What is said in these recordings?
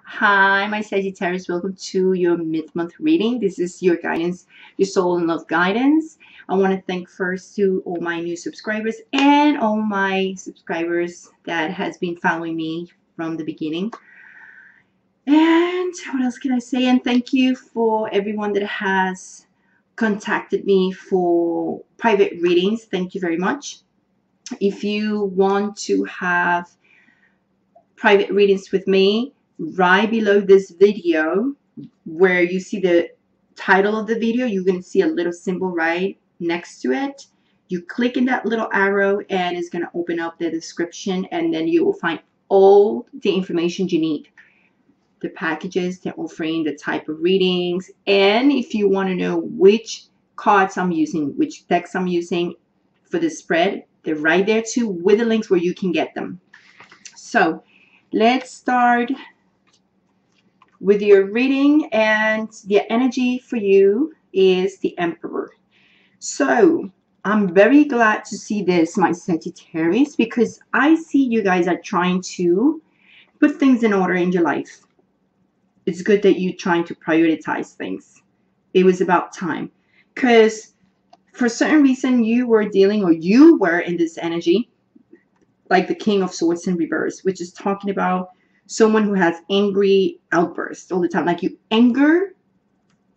Hi, my Sagittarius. Welcome to your mid-month reading. This is your guidance, your soul and love guidance. I want to thank first to all my new subscribers and all my subscribers that has been following me from the beginning. And what else can I say? And thank you for everyone that has contacted me for private readings. Thank you very much. If you want to have private readings with me, right below this video where you see the title of the video, you're going to see a little symbol right next to it. You click in that little arrow and it's going to open up the description, and then you will find all the information you need. The packages they're offering, the type of readings, and if you want to know which cards I'm using, which decks I'm using for the spread, they're right there too with the links where you can get them. So let's start with your reading, and the energy for you is the Emperor. So I'm very glad to see this, my Sagittarius, because I see you guys are trying to put things in order in your life. It's good that you're trying to prioritize things. It was about time, because for certain reason you were in this energy like the King of Swords in reverse, which is talking about someone who has angry outbursts all the time. Like, you anger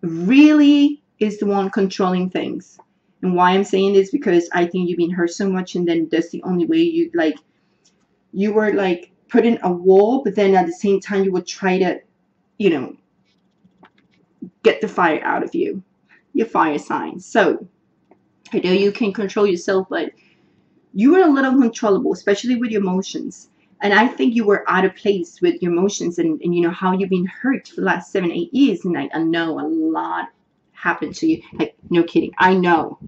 really is the one controlling things. And why I'm saying this, because I think you've been hurt so much, and then that's the only way you were like put in a wall, but then at the same time you would try to, get the fire out of you. Your fire sign. So I know you can control yourself, but you were a little uncontrollable, especially with your emotions. And I think you were out of place with your emotions, and you know how you've been hurt for the last 7-8 years. And I know a lot happened to you. Like, no kidding. I know.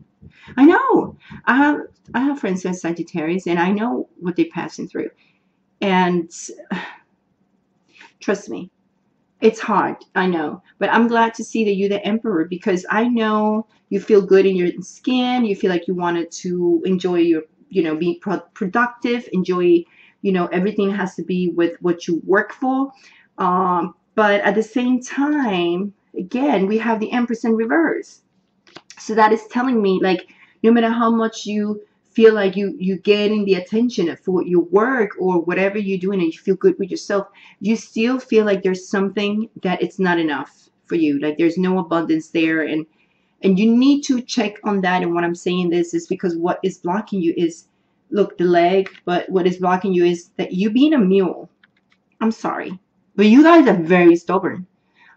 I have friends who are Sagittarius, and I know what they're passing through. And trust me, it's hard. I know. But I'm glad to see that you're the Emperor, because I know you feel good in your skin. You feel like you wanted to enjoy your, be productive, enjoy, everything has to be with what you work for. But at the same time, again, we have the Empress in reverse. So that is telling me, like, no matter how much you feel like you getting the attention for your work or whatever you're doing, and you feel good with yourself, you still feel like there's something that it's not enough for you. Like, there's no abundance there, and you need to check on that. And what I'm saying this is because what is blocking you is, look, the leg, but what is blocking you is that you being a mule. I'm sorry, but you guys are very stubborn.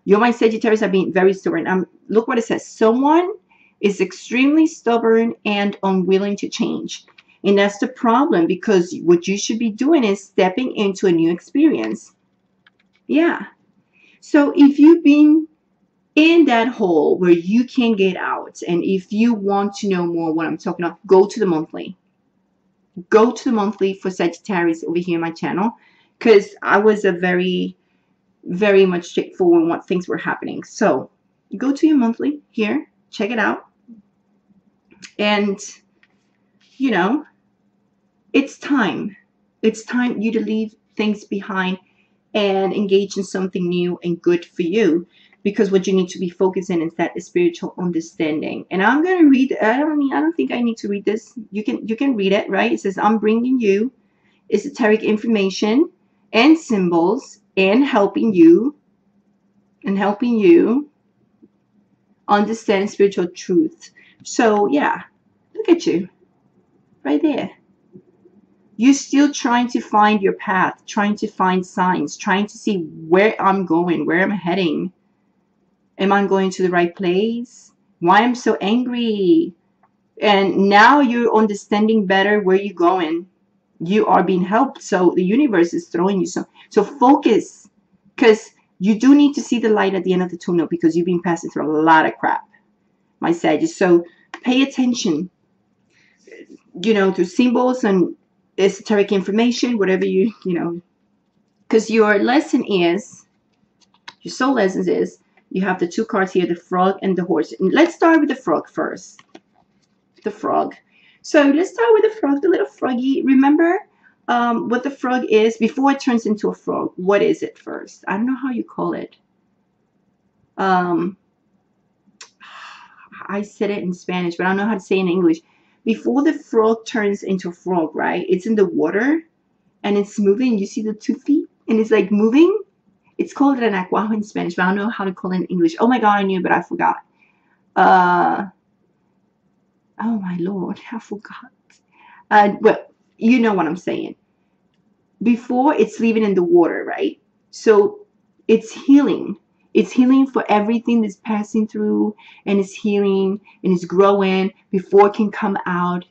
You, my Sagittarius, are being very stubborn. Look what it says. Someone is extremely stubborn and unwilling to change. And that's the problem, because what you should be doing is stepping into a new experience. Yeah. So if you've been in that hole where you can't get out, and if you want to know more what I'm talking about, go to the monthly. Go to the monthly for Sagittarius over here on my channel, because I was a very much straightforward what things were happening. So go to your monthly here, check it out. And it's time you to leave things behind and engage in something new and good for you, because what you need to be focusing is that spiritual understanding. And I'm going to read, I don't think I need to read this. You can read it, right? It says, I'm bringing you esoteric information and symbols and helping you understand spiritual truth. So yeah, look at you right there. You're still trying to find your path, trying to find signs, trying to see where I'm going, where I'm heading. Am I going to the right place? Why I'm so angry? And now you're understanding better where you're going. You are being helped. So the universe is throwing you some. So focus, because you do need to see the light at the end of the tunnel, because you've been passing through a lot of crap, my Sagittarius. So pay attention, to symbols and esoteric information, whatever because your lesson is, your soul lesson is, you have the two cards here, the frog and the horse. And let's start with the frog first. The frog. So let's start with the frog, the little froggy. Remember what the frog is before it turns into a frog. What is it first? I don't know how you call it. I said it in Spanish, but I don't know how to say it in English. Before the frog turns into a frog, right? It's in the water and it's moving. You see the 2 feet and it's like moving. It's called an acuajo in Spanish, but I don't know how to call it in English. Oh my God, I knew, but I forgot. Oh my Lord, I forgot. Well, you know what I'm saying. Before it's living in the water, right? So it's healing. It's healing for everything that's passing through, and it's healing and it's growing before it can come out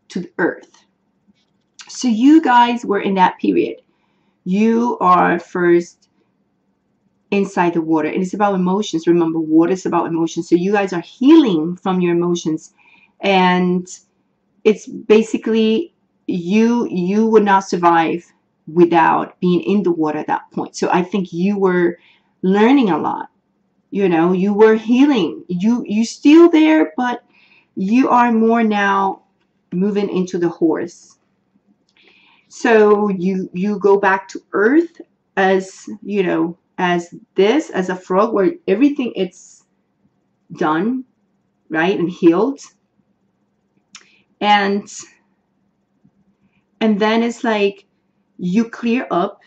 to the earth. So you guys were in that period. You are first inside the water, and it's about emotions. Remember, water is about emotions. So you guys are healing from your emotions, and it's basically you would not survive without being in the water at that point. So I think you were learning a lot. You know, you were healing. You still there, but you are more now moving into the horse. So you go back to earth as, you know, as a frog, where everything it's done, right, and healed. And then it's like you clear up,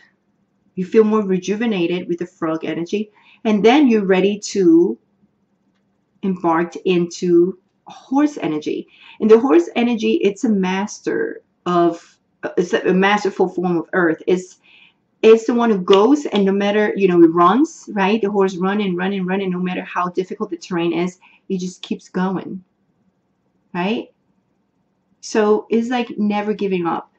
you feel more rejuvenated with the frog energy, and then you're ready to embark into horse energy. And the horse energy, it's a master of, it's a masterful form of earth. It's the one who goes, and no matter, you know, it runs, right? The horse running, no matter how difficult the terrain is, it just keeps going, right? So it's like never giving up.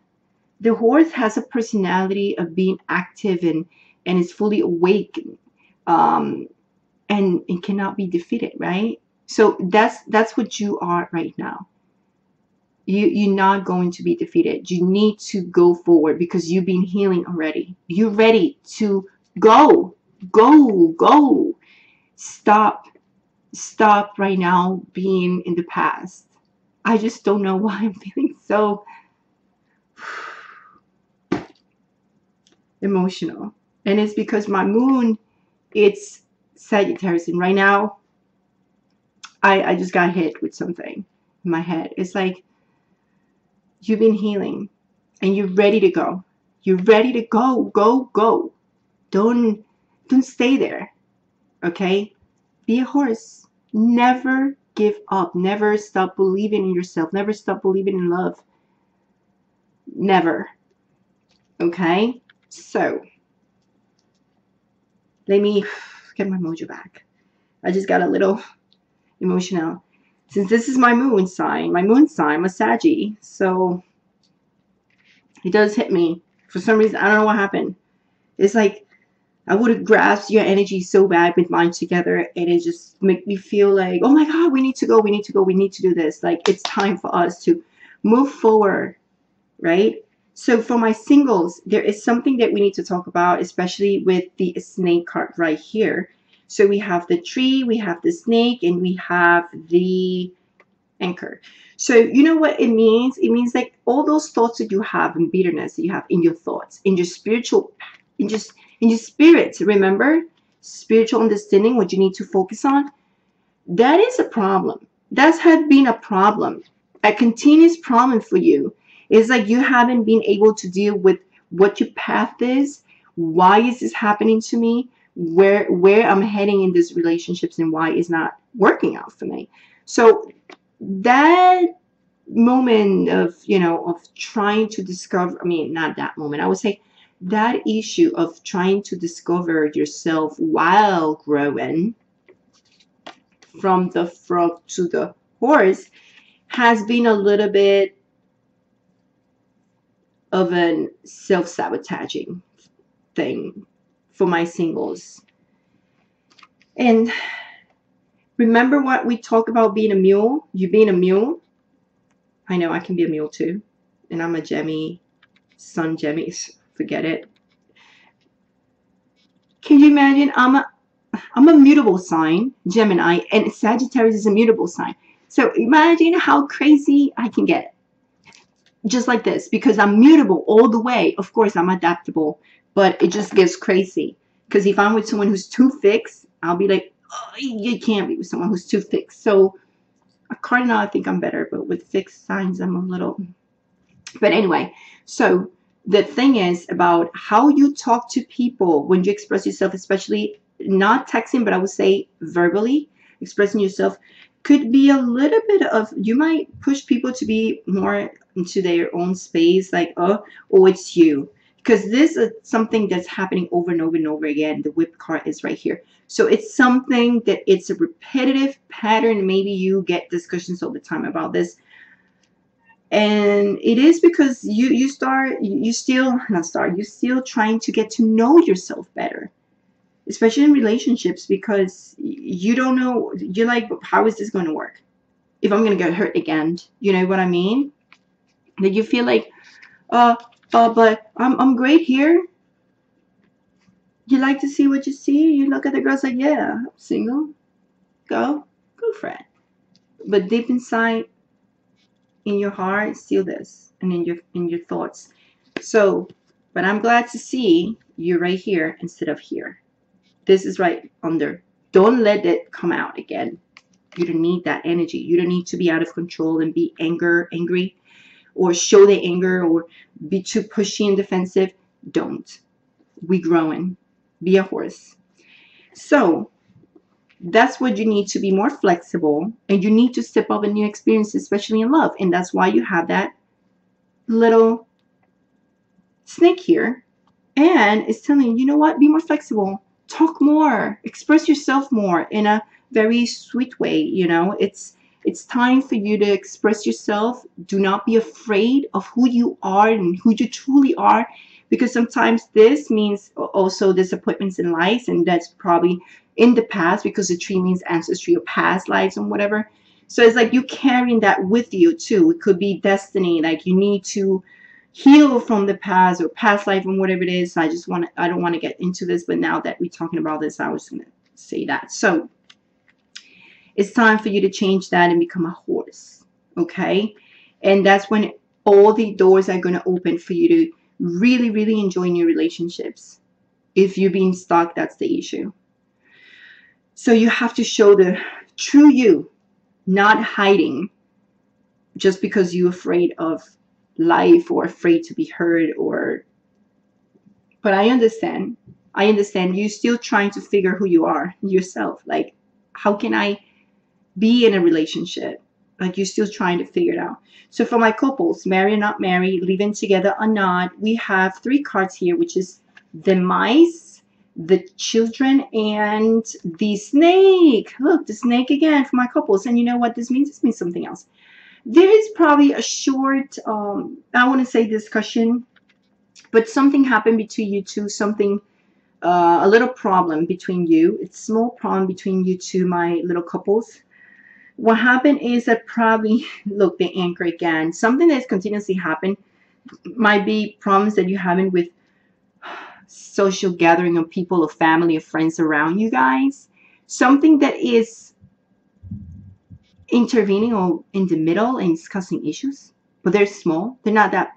The horse has a personality of being active and is fully awake, and it cannot be defeated, right? So that's what you are right now. You're not going to be defeated. You need to go forward because you've been healing already. You're ready to go. Stop right now being in the past. I just don't know why I'm feeling so emotional. And it's because my moon, it's Sagittarius, and right now I just got hit with something in my head. It's like you've been healing and you're ready to go. You're ready to go. Don't stay there. Okay? Be a horse. Never give up. Never stop believing in yourself. Never stop believing in love. Never. Okay? So let me get my mojo back. I just got a little emotional. Since this is my moon sign, I'm a Saggy, so it does hit me. For some reason, I don't know what happened. It's like I would have grasped your energy so bad with mine together, and it just make me feel like, oh my God, we need to go, we need to do this. Like, it's time for us to move forward, right? So for my singles, there is something that we need to talk about, especially with the snake card right here. So we have the tree, we have the snake, and we have the anchor. So you know what it means? It means like all those thoughts that you have and bitterness that you have in your thoughts, in your spiritual, in your spirit. Remember, spiritual understanding, what you need to focus on. That is a problem. That's had been a problem, a continuous problem for you. It's like you haven't been able to deal with what your path is. Why is this happening to me? Where I'm heading in these relationships, and why it's not working out for me. So that moment of, you know, of trying to discover, I mean, not that moment, I would say that issue of trying to discover yourself while growing from the frog to the horse has been a little bit of a self-sabotaging thing for my singles. And remember what we talk about being a mule? You being a mule? I know I can be a mule too. And I'm a Gemini, Sun Gemini. Forget it. Can you imagine? I'm a mutable sign, Gemini, and Sagittarius is a mutable sign. So imagine how crazy I can get. just like this, because I'm mutable all the way. Of course, I'm adaptable, but it just gets crazy. Because if I'm with someone who's too fixed, I'll be like, oh, you can't be with someone who's too fixed. So a cardinal, I think I'm better, but with fixed signs, I'm a little. But anyway, so the thing is about how you talk to people when you express yourself, especially not texting, but I would say verbally expressing yourself, could be a little bit of, you might push people to be more into their own space, like, oh, it's you. Because this is something that's happening over and over and over again. The whip card is right here. So it's something that it's a repetitive pattern. Maybe you get discussions all the time about this. And it is because you're still trying to get to know yourself better, especially in relationships, because you don't know, you're like, how is this going to work if I'm going to get hurt again? You know what I mean? That you feel like, but I'm great here. You like to see what you see. You look at the girls like, yeah, I'm single. Go for it. But deep inside, in your heart, still this, and in your thoughts. So, but I'm glad to see you right here instead of here. This is right under. Don't let it come out again. You don't need that energy. You don't need to be out of control and be angry, or show the anger, or be too pushy and defensive. Don't. We growing. Be a horse. So that's what you need, to be more flexible, and you need to step up in new experiences, especially in love. And that's why you have that little snake here, and it's telling you, you know what, be more flexible, talk more, express yourself more in a very sweet way. You know, it's time for you to express yourself. Do not be afraid of who you are and who you truly are, because sometimes this means also disappointments in life, and that's probably in the past, because the tree means ancestry or past lives and whatever. So it's like you carrying that with you too. It could be destiny, like you need to heal from the past or past life and whatever it is. I don't want to get into this, but now that we're talking about this, I was going to say that. So it's time for you to change that and become a horse, okay? And that's when all the doors are going to open for you to really, really enjoy new relationships. If you're being stuck, that's the issue. So you have to show the true you, not hiding just because you're afraid of life or afraid to be heard, or. But I understand you're still trying to figure who you are yourself. Like, how can I be in a relationship? Like, you're still trying to figure it out. So for my couples, married or not married, living together or not, we have 3 cards here, which is the mice, the children, and the snake. Look, the snake again for my couples. And you know what this means? This means something else. There is probably a short, I want to say discussion, but something happened between you two, something, a little problem between you. It's a small problem between you two, my little couples. What happened is that probably, look, the anchor again, something that's continuously happened might be problems that you're having with social gathering of people, of family, of friends around you guys. Something that is intervening or in the middle and it's causing issues, but they're small. They're not that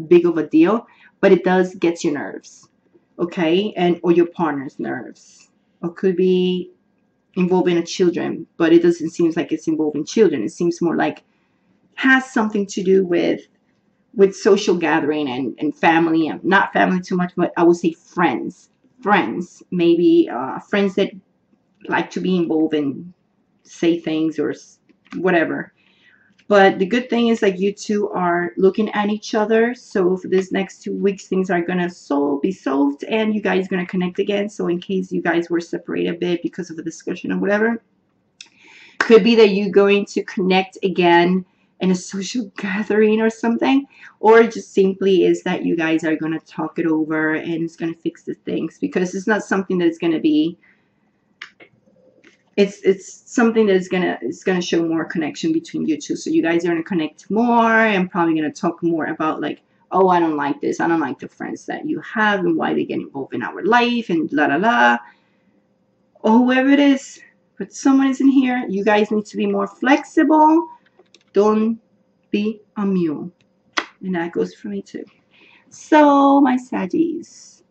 big of a deal, but it does get your nerves, okay? And or your partner's nerves, or could be involving children, but it doesn't seem like it's involving children. It seems more like has something to do with social gathering and family, and not family too much, but I would say friends, maybe friends that like to be involved and say things or whatever. But the good thing is, like, you two are looking at each other. So for this next 2 weeks, things are gonna be solved, and you guys gonna connect again. So in case you guys were separated a bit because of a discussion or whatever, could be that you're going to connect again in a social gathering or something, or just simply is that you guys are gonna talk it over and it's gonna fix the things, because it's not something that's gonna be. It's something that is gonna show more connection between you two. So you guys are gonna connect more and probably gonna talk more about, like, oh, I don't like this, I don't like the friends that you have and why they get involved in our life and la la la, or whoever it is. But someone is in here. You guys need to be more flexible. Don't be a mule. And that goes for me too. So, my Saggies,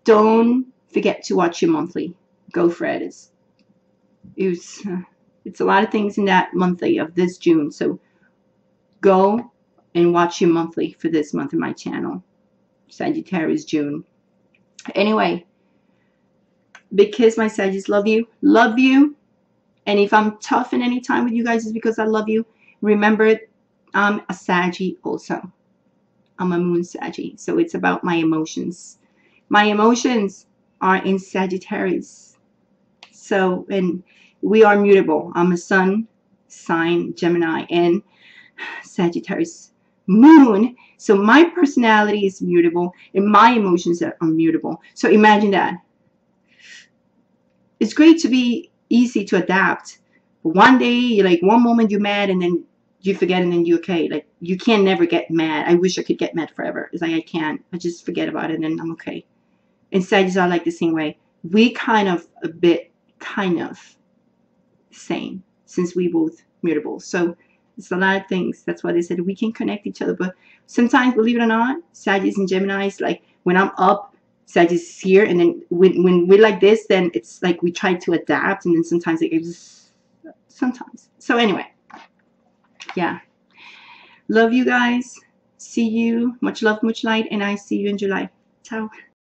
don't forget to watch your monthly. Go for it. It's a lot of things in that monthly of this June. So go and watch your monthly for this month in my channel. Sagittarius June. Anyway, because my Saggies love you. And if I'm tough in any time with you guys, it's because I love you. Remember, I'm a Saggy also. I'm a moon Saggy. So it's about my emotions. My emotions are in Sagittarius. So, and we are mutable. I'm a sun sign, Gemini, and Sagittarius moon. So my personality is mutable and my emotions are mutable. So imagine that. It's great to be easy to adapt. But one day, you're like, one moment you're mad and then you forget and then you're okay. Like, you can never get mad. I wish I could get mad forever. It's like I can't. I just forget about it and then I'm okay. And Sagittarius are like the same way. We kind of same, since we both mutable. So it's a lot of things. That's why they said we can connect each other. But sometimes, believe it or not, Sagittarius and Gemini is like, when I'm up, Sagittarius is here, and then when we're like this, then it's like we try to adapt, and then sometimes it gives, sometimes. So anyway, yeah, love you guys. See you. Much love, much light, and I see you in July. Ciao.